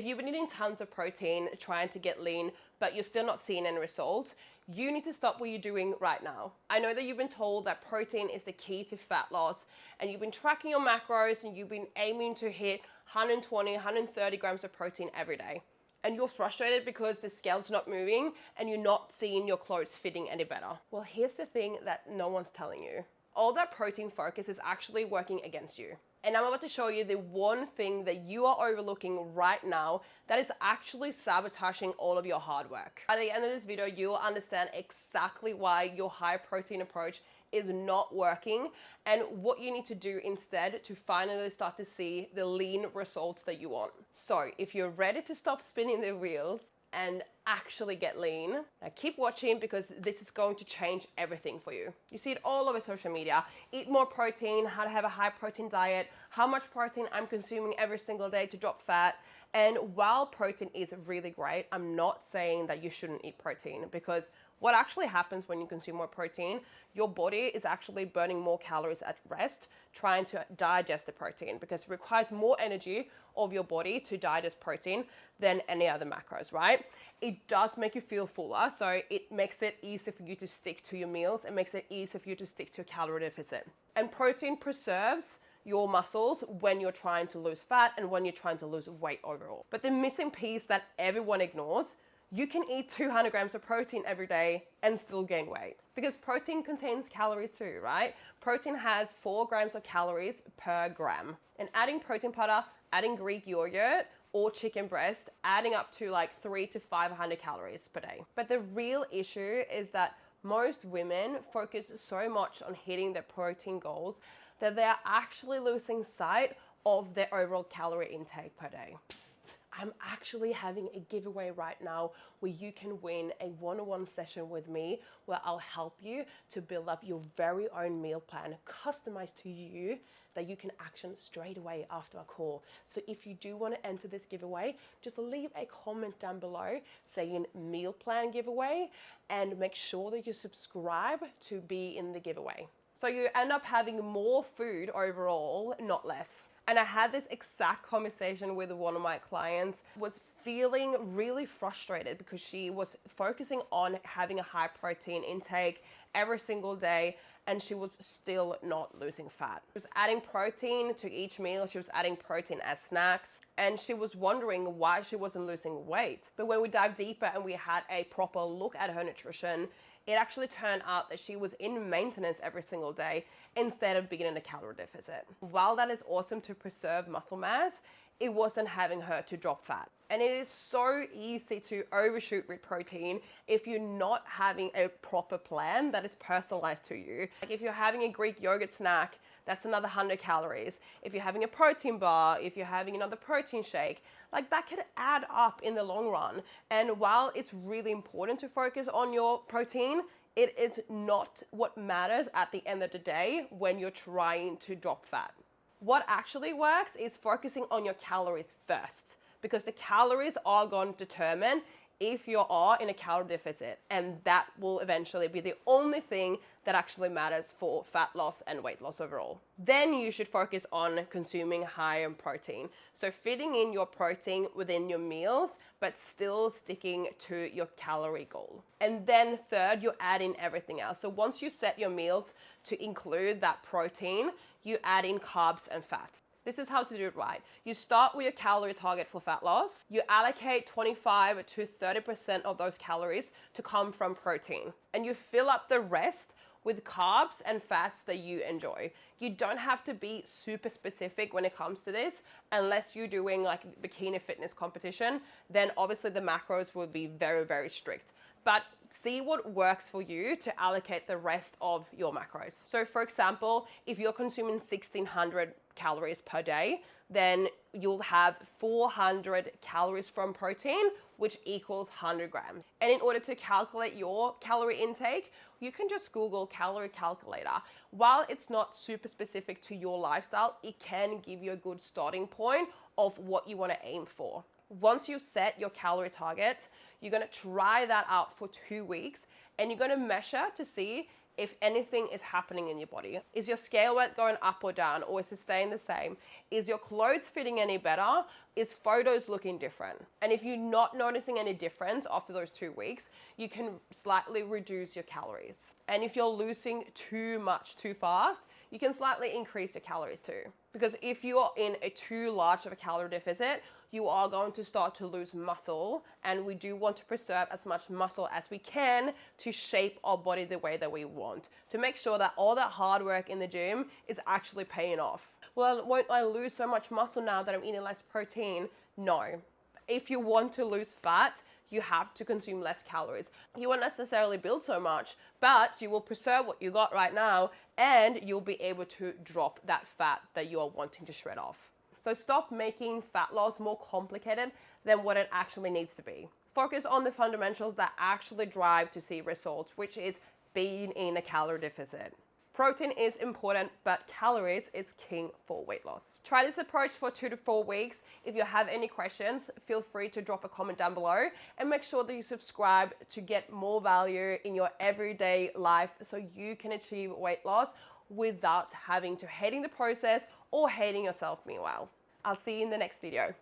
If you've been eating tons of protein, trying to get lean, but you're still not seeing any results, you need to stop what you're doing right now. I know that you've been told that protein is the key to fat loss, and you've been tracking your macros and you've been aiming to hit 120, 130 grams of protein every day. And you're frustrated because the scale's not moving and you're not seeing your clothes fitting any better. Well, here's the thing that no one's telling you. All that protein focus is actually working against you. And I'm about to show you the one thing that you are overlooking right now that is actually sabotaging all of your hard work. By the end of this video, you'll understand exactly why your high protein approach is not working and what you need to do instead to finally start to see the lean results that you want. So if you're ready to stop spinning the wheels and actually get lean, now keep watching because this is going to change everything for you. You see it all over social media. Eat more protein, how to have a high protein diet, how much protein I'm consuming every single day to drop fat. And while protein is really great, I'm not saying that you shouldn't eat protein, because what actually happens when you consume more protein, your body is actually burning more calories at rest trying to digest the protein, because it requires more energy of your body to digest protein than any other macros, right? It does make you feel fuller, so it makes it easier for you to stick to your meals. It makes it easier for you to stick to a calorie deficit. And protein preserves your muscles when you're trying to lose fat and when you're trying to lose weight overall. But the missing piece that everyone ignores, you can eat 200 grams of protein every day and still gain weight, because protein contains calories too, right? Protein has 4 grams of calories per gram. And adding protein powder, adding Greek yogurt or chicken breast, adding up to like 300 to 500 calories per day. But the real issue is that most women focus so much on hitting their protein goals that they are actually losing sight of their overall calorie intake per day. I'm actually having a giveaway right now where you can win a one-on-one session with me where I'll help you to build up your very own meal plan customized to you that you can action straight away after a call. So if you do want to enter this giveaway, just leave a comment down below saying meal plan giveaway and make sure that you subscribe to be in the giveaway. So you end up having more food overall, not less. And I had this exact conversation with one of my clients, was feeling really frustrated because she was focusing on having a high protein intake every single day and she was still not losing fat. She was adding protein to each meal, she was adding protein as snacks, and she was wondering why she wasn't losing weight. But when we dived deeper and we had a proper look at her nutrition, it actually turned out that she was in maintenance every single day instead of being in a calorie deficit. While that is awesome to preserve muscle mass, it wasn't having her to drop fat. And it is so easy to overshoot with protein if you're not having a proper plan that is personalized to you. Like if you're having a Greek yogurt snack, that's another 100 calories. If you're having a protein bar, if you're having another protein shake, like that could add up in the long run. And while it's really important to focus on your protein, it is not what matters at the end of the day when you're trying to drop fat. What actually works is focusing on your calories first, because the calories are going to determine if you are in a calorie deficit, and that will eventually be the only thing that actually matters for fat loss and weight loss overall. Then you should focus on consuming higher protein. So fitting in your protein within your meals, but still sticking to your calorie goal. And then third, you add in everything else. So once you set your meals to include that protein, you add in carbs and fats. This is how to do it right. You start with your calorie target for fat loss. You allocate 25 to 30% of those calories to come from protein. And you fill up the rest with carbs and fats that you enjoy. You don't have to be super specific when it comes to this unless you're doing like a bikini fitness competition. Then obviously the macros will be very, very strict. But see what works for you to allocate the rest of your macros. So for example, if you're consuming 1600 calories per day, then you'll have 400 calories from protein, which equals 100 grams. And in order to calculate your calorie intake, you can just Google calorie calculator. While it's not super specific to your lifestyle, it can give you a good starting point of what you want to aim for. Once you set your calorie target, you're going to try that out for 2 weeks and you're going to measure to see if anything is happening in your body. Is your scale weight going up or down, or is it staying the same? Is your clothes fitting any better? Is photos looking different? And if you're not noticing any difference after those 2 weeks, you can slightly reduce your calories. And if you're losing too much too fast, you can slightly increase your calories too. Because if you are in a too large of a calorie deficit, you are going to start to lose muscle, and we do want to preserve as much muscle as we can to shape our body the way that we want, to make sure that all that hard work in the gym is actually paying off. Well, won't I lose so much muscle now that I'm eating less protein? No. If you want to lose fat, you have to consume less calories. You won't necessarily build so much, but you will preserve what you got right now, and you'll be able to drop that fat that you are wanting to shred off. So stop making fat loss more complicated than what it actually needs to be. Focus on the fundamentals that actually drive to see results, which is being in a calorie deficit. Protein is important, but calories is king for weight loss. Try this approach for 2 to 4 weeks. If you have any questions, feel free to drop a comment down below, and make sure that you subscribe to get more value in your everyday life so you can achieve weight loss without having to hating the process or hating yourself meanwhile. I'll see you in the next video.